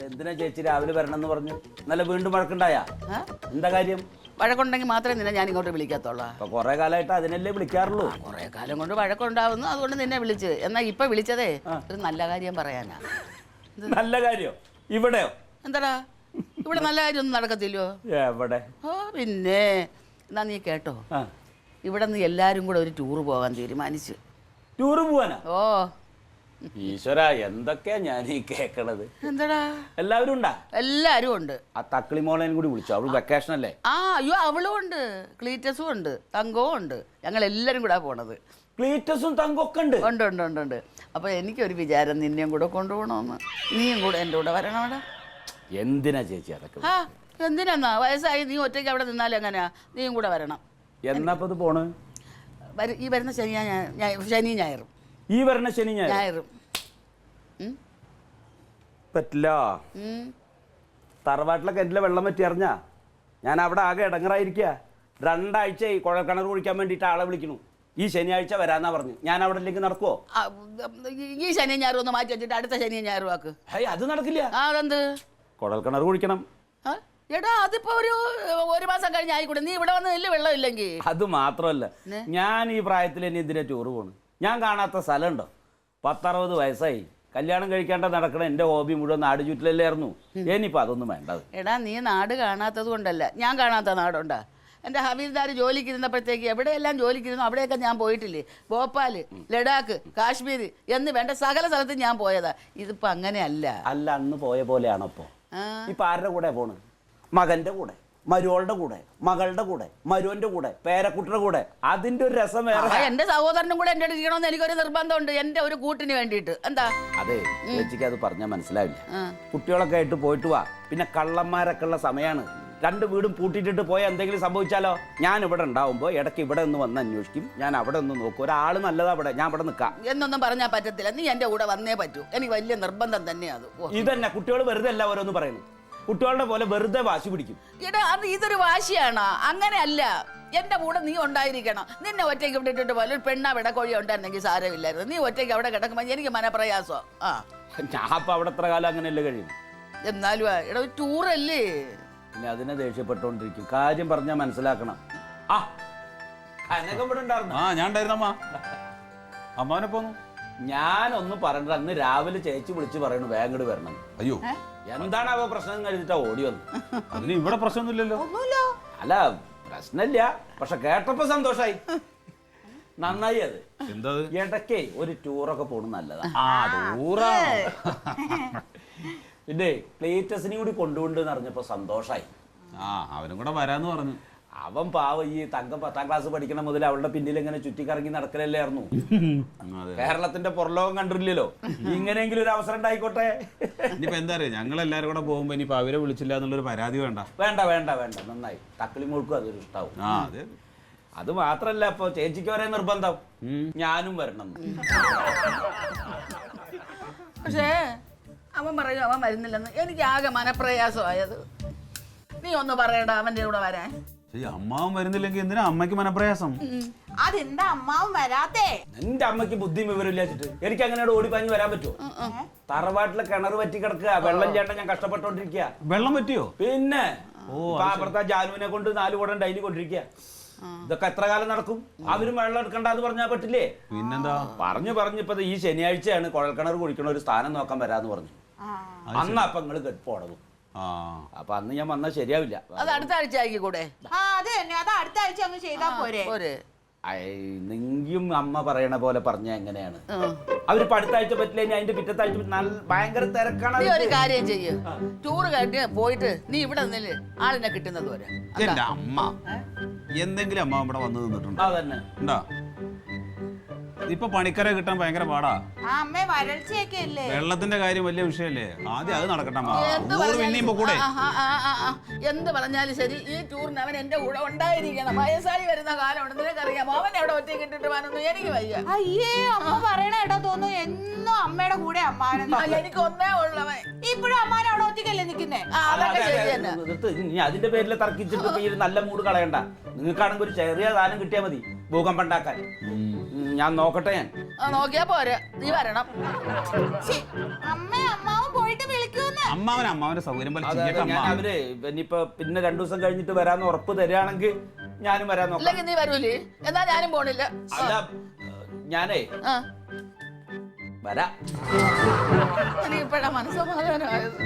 എന്തിനാ ചേച്ചി രാവിലെ വരണമെന്ന് പറഞ്ഞു? ഇന്നലെ വീണ്ടും വഴക്കുണ്ടായ? എന്താ കാര്യം? വഴക്കുണ്ടെങ്കിൽ മാത്രമേ നിന്നെ ഞാൻ ഇങ്ങോട്ട് വിളിക്കത്തുള്ളൂ. അപ്പൊ കുറെ കാലമായിട്ട് അതിനല്ലേ വിളിക്കാറുള്ളൂ. കുറെ കാലം കൊണ്ട് വഴക്കുണ്ടാവുന്നു, അതുകൊണ്ട് നിന്നെ വിളിച്ച്. എന്നാ ഇപ്പൊ വിളിച്ചതേ ഒരു നല്ല കാര്യം പറയാനാ. നല്ല കാര്യം? ഇവിടെയോ? എന്താടാ ഇവിടെ നല്ല കാര്യം ഒന്നും നടക്കത്തില്ലോ? എവിടെ? ഓ പിന്നെ എന്നാ നീ കേട്ടോ, ഇവിടെ നിന്ന് എല്ലാരും കൂടെ ഒരു ടൂറ് പോകാൻ തീരുമാനിച്ചു. ടൂറ് പോവാനാ? ഓ ഈശ്വര, എന്തൊക്കെയാ ഞാൻ ഈ കേക്കണത്. എന്താടാ എല്ലാവരും ഉണ്ടാ? എല്ലാരും ഉണ്ട്. ആ തക്കളി മോളേനും കൂടി വിളിച്ചു, അവള് വെക്കേഷൻ അല്ലേ? അയ്യോ അവളും ഉണ്ട്, ക്ലീറ്റസും ഉണ്ട്, തങ്കവും ഉണ്ട്. ഞങ്ങൾ എല്ലാരും കൂടെ പോണത്. ക്ലീറ്റസും തങ്കൊക്കെ ഉണ്ട്? ഉണ്ട് ഉണ്ട് ഉണ്ട് ഉണ്ട്. അപ്പൊ എനിക്കൊരു വിചാരം, നിന്നെയും കൂടെ കൊണ്ടുപോകണമെന്ന്. നീയും കൂടെ എൻ്റെ കൂടെ വരണവിടെ. എന്തിനാ ചേച്ചി അതൊക്കെ? എന്തിനാ? വയസ്സായി നീ ഒറ്റയ്ക്ക് അവിടെ നിന്നാലും എങ്ങനെയാ? നീയും കൂടെ വരണം. എന്നപ്പോ ഇത് പോണ്? ഈ വരുന്ന ശനി ഞായറും. ഈ വരുന്ന ശനി ഞായറും പറ്റില്ല. തറവാട്ടിലെ കിണറ്റിലെ വെള്ളം പറ്റി അറിഞ്ഞാ ഞാൻ അവിടെ ആകെ ഇടങ്ങറായിരിക്കുക. 2 ആഴ്ചയായി കുഴൽക്കിണർ കുഴിക്കാൻ വേണ്ടിയിട്ട് ആളെ വിളിക്കണു. ഈ ശനിയാഴ്ച വരാന്നാ പറഞ്ഞു. ഞാൻ അവിടെ ഇല്ലെങ്കിൽ നടക്കുവോ? ഈ ശനി ഞായറും ഒന്ന് മാറ്റി വെച്ചിട്ട് അടുത്ത ശനി ഞായറും ആക്ക്. അത് നടക്കില്ല. അതെന്ത്? കുഴൽക്കിണർ കുഴിക്കണം. എടാ അതിപ്പോ ഒരു മാസം കഴിഞ്ഞ് ആയിക്കൂടെ? നീ ഇവിടെ വന്ന് നെല്ല് വെള്ളം ഇല്ലെങ്കിൽ. അത് മാത്രമല്ല, ഞാൻ ഈ പ്രായത്തിൽ ഇനി എന്തിനാ ടൂറ് പോണ്? ഞാൻ കാണാത്ത സ്ഥലമുണ്ടോ? 10-60 വയസ്സായി. കല്യാണം കഴിക്കാണ്ട നടക്കണ എൻ്റെ ഹോബി മുഴുവൻ നാട് ചുറ്റിലല്ലായിരുന്നു. ഇനിയിപ്പോൾ അതൊന്നും വേണ്ടത്. എടാ നീ നാട് കാണാത്തത് കൊണ്ടല്ല, ഞാൻ കാണാത്ത നാടുണ്ടാ. എൻ്റെ ഹവീൽദാർ ജോലിക്ക് ഇരുന്നപ്പോഴത്തേക്ക് എവിടെയെല്ലാം ജോലിക്ക് ഇരുന്നു അവിടെയൊക്കെ ഞാൻ പോയിട്ടില്ലേ. ഭോപ്പാൽ, ലഡാക്ക്, കാശ്മീർ എന്ന് വേണ്ട സകല സ്ഥലത്തും ഞാൻ പോയതാ. ഇതിപ്പോൾ അങ്ങനെയല്ല. അല്ല, അന്ന് പോയ പോലെയാണോ ഇപ്പോൾ? ഇപ്പം ആരുടെ കൂടെ പോണ്? മകൻ്റെ കൂടെ, മരുവളുടെ കൂടെ, മകളുടെ കൂടെ, മരുവന്റെ കൂടെ, പേരക്കുട്ടിയുടെ കൂടെ. അതിന്റെ ഒരു രസം വേറെ. എന്റെ സഹോദരനും കൂടെ എന്റെ ഇരിക്കണമെന്ന് എനിക്കൊരു നിർബന്ധമുണ്ട്, എന്റെ ഒരു കൂട്ടിന് വേണ്ടിയിട്ട്. എന്താ? അതെ, ചേച്ചിക്ക് അത് പറഞ്ഞാൽ മനസ്സിലാവില്ല. കുട്ടികളൊക്കെ ആയിട്ട് പോയിട്ട് വാ. പിന്നെ കള്ളന്മാരൊക്കെ ഉള്ള സമയമാണ്. 2 വീടും പൂട്ടിയിട്ടിട്ട് പോയാൽ എന്തെങ്കിലും സംഭവിച്ചാലോ? ഞാൻ ഇവിടെ ഉണ്ടാവുമ്പോൾ ഇടയ്ക്ക് ഇവിടെ ഒന്ന് വന്ന് അന്വേഷിക്കും. ഞാൻ അവിടെ ഒന്ന് നോക്കും. ഒരാൾ നല്ലതാ അവിടെ, ഞാൻ അവിടെ നിൽക്കാം എന്നൊന്നും പറഞ്ഞാൽ പറ്റത്തില്ല. നീ എന്റെ കൂടെ വന്നേ പറ്റൂ. എനിക്ക് വലിയ നിർബന്ധം തന്നെയാണ്. ഇതന്നെ കുട്ടികൾ വെറുതെ അല്ല ഓരോന്ന് പറയുന്നു. കുട്ടികളുടെ പോലെ വെറുതെ വാശി പിടിക്കും. അത് ഇതൊരു വാശിയാണ്, അങ്ങനെയല്ല. എന്റെ കൂടെ നീ ഉണ്ടായിരിക്കണം. നിന്നെ ഒറ്റയ്ക്ക് ഇവിടെ ഇട്ടിട്ട് പോലെ ഒരു പെണ്ണ വിടക്കോഴി ഉണ്ടായിരുന്നെങ്കിൽ സാരമില്ലായിരുന്നു. നീ ഒറ്റയ്ക്ക് അവിടെ കിടക്കുമ്പോൾ എനിക്ക് മനപ്രയാസോ. ഞാൻ അപ്പൊ അവിടെ എത്ര കാലം അങ്ങനെയല്ലേ കഴിയും? എന്നാലും ഒരു ടൂറല്ലേ. പിന്നെ അതിനെ ദേഷ്യപ്പെട്ടോണ്ടിരിക്കും. കാര്യം പറഞ്ഞാൽ മനസ്സിലാക്കണം. ഞാനൊന്നും പറയണ്ട. അന്ന് രാവിലെ ചേച്ചി വിളിച്ച് പറയണു വേങ്ങട് വരണം. അയ്യോ, എന്താണ് അവ പ്രശ്നം കഴിഞ്ഞിട്ടാ ഓടി വന്നു. അതിന് ഇവിടെ പ്രശ്നമൊന്നുമില്ലല്ലോ. അല്ല, പ്രശ്നമില്ല. പക്ഷെ കേട്ടപ്പോ സന്തോഷായി. നന്നായി. അത് എന്താ? ഇടയ്ക്കേ ഒരു ടൂറൊക്കെ പോണ നല്ലതാ. പിന്നെ ക്ലീറ്റസിനെയും കൂടി കൊണ്ടുപോണ്ടെന്ന് അറിഞ്ഞപ്പോ സന്തോഷായി. അവനും കൂടെ വരാന്ന് പറഞ്ഞു. അവൻ പാവം ഈ തങ്കം 10ാം ക്ലാസ് പഠിക്കണ മുതൽ അവളുടെ പിന്നിൽ ഇങ്ങനെ ചുറ്റിക്കറങ്ങി നടക്കലല്ലായിരുന്നു. കേരളത്തിന്റെ പുറലോകം കണ്ടില്ലല്ലോ. ഇങ്ങനെയെങ്കിലും ഒരു അവസരം ഉണ്ടായിക്കോട്ടെ. ഇനിയിപ്പോ എന്താ അറിയാം, ഞങ്ങളെല്ലാരും കൂടെ പോകുമ്പോ ഇനിയിപ്പോ അവരെ വിളിച്ചില്ല എന്നുള്ളൊരു പരാതി വേണ്ട. വേണ്ട വേണ്ട വേണ്ട, നന്നായി. തക്കളി മോൾക്കും അതൊരു ഇഷ്ടാവും. അത് മാത്രല്ല, ഇപ്പൊ ചേച്ചിക്ക് വരെ നിർബന്ധം ഞാനും വരണം. പക്ഷേ അവൻ പറയും അവൻ വരുന്നില്ലെന്ന്. എനിക്ക് ആകെ മനപ്രയാസമായത്. നീ ഒന്ന് പറയണ്ട അവന്റെ കൂടെ വരാൻ. അമ്മാവൻ വരുന്നില്ലെങ്കിൽ എന്തിനാ അമ്മയ്ക്ക് മനപ്രയാസം? അതെന്താ അമ്മാവൻ വരാത്തേ? എന്റെ അമ്മയ്ക്ക് ബുദ്ധിയും വിവരമില്ലാച്ചിട്ട് എനിക്ക് അങ്ങനെ ഓടിപ്പാഞ്ഞ് വരാൻ പറ്റുമോ? തറവാട്ടിലെ കിണർ പറ്റി കിടക്കുക, വെള്ളം ചേട്ടൻ ഞാൻ കഷ്ടപ്പെട്ടോണ്ടിരിക്കുക. വെള്ളം പറ്റിയോ? പിന്നെ അപ്പുറത്തെ ജാനുവിനെ കൊണ്ട് 4 കുടം ഡൈലി കൊണ്ടിരിക്കുക. ഇതൊക്കെ എത്ര കാലം നടക്കും? അവരും വെള്ളം എടുക്കണ്ടെന്ന് പറഞ്ഞാൽ പറ്റില്ലേ? പിന്നെന്താ? പറഞ്ഞിപ്പോ ഈ ശനിയാഴ്ചയാണ് കുഴൽക്കിണർ കുഴിക്കണ ഒരു സ്ഥാനം നോക്കാൻ വരാന്ന് പറഞ്ഞു. അന്ന് അപ്പൊ നിങ്ങള് കെട്ടുപോണതും. അപ്പൊ അന്ന് ഞാൻ വന്നാൽ ശരിയാവില്ല. അത് അടുത്ത ആഴ്ച ആയിക്കൂടെ? അത് തന്നെ, അത് അടുത്ത ആഴ്ച അങ്ങ് ചെയ്താ പോരെ. നിങ്ങയും അമ്മ പറയണ പോലെ പറഞ്ഞ എങ്ങനെയാണ്? അവരിപ്പോ അടുത്ത ആഴ്ച പറ്റില്ല, ഇനി അതിന്റെ പിറ്റത്തെ ആഴ്ച ഭയങ്കര തിരക്കാണ്. നീ ഒരു കാര്യം ചെയ്യ്, ടൂർ കഴിഞ്ഞ് പോയിട്ട് നീ ഇവിടെ നിന്നില് ആളിനെ കിട്ടുന്നത് വരെ. എന്റെ അമ്മ എന്തെങ്കിലും അമ്മ ഇവിടെ വന്ന് നിന്നിട്ടുണ്ടോ? അതന്നെ ഉണ്ടാ. ഇപ്പൊ പണിക്കരെ കിട്ടാൻ ഭയങ്കര പാടാ. വെള്ളത്തിന്റെ കാര്യം വലിയ വിഷയല്ലേ? ആദ്യം അത് നടക്കട്ടെ. എന്ത് പറഞ്ഞാലും ശരി, ഈ ടൂറിന് അവൻ എന്റെ കൂടെ ഉണ്ടായിരിക്കണം. വയസ്സായി വരുന്ന കാലമുണ്ട്, നിനക്കറിയാം. അവൻ എവിടെ ഒറ്റയ്ക്ക് ഇട്ടിട്ട് പോകാനൊന്നും എനിക്ക് വയ്യ. അയ്യേ, അമ്മ പറയണ കേട്ടോ, തോന്നുന്നു എന്നും അമ്മയുടെ കൂടെ അമ്മാവൻ. എനിക്ക് ഒന്നേ ഉള്ളവൻ. ഇപ്പോഴും അമ്മാവൻ അവിടെ ഒറ്റയ്ക്കല്ലേ നിൽക്കുന്നേ? അതിന്റെ പേരിൽ തർക്കിച്ചിട്ട് ഈ നല്ല മൂഡ് കളയണ്ട. നിങ്ങൾക്കാണെങ്കിൽ ഒരു ചെറിയ സാധനം കിട്ടിയാൽ മതി ഭൂകമ്പം ഉണ്ടാക്കാൻ. ഞാൻ നോക്കട്ടെ. ഞാൻ നോക്കിയാ പോരെ, നീ വരണം. അമ്മ അമ്മാവും പോയിട്ട് വിളിക്കൂന്ന്. അമ്മാവന്റെ സൗകര്യം പോലെ അതായത് ചെയ്യട്ടെ ഞാൻ അമ്മ. അവര് ഇനിയിപ്പോ പിന്നെ 2 ദിവസം കഴിഞ്ഞിട്ട് വരാന്ന് ഉറപ്പ് തരികയാണെങ്കിൽ ഞാനും വരാൻ നോക്കാം. ഇല്ലെങ്കിൽ നീ വരൂലേ? എന്നാ ഞാനും പോണില്ല. അല്ല ഞാനേ ആ വരാം. എനിക്ക് ഇപ്പഴാ മനസ്സമാധാനമായത്.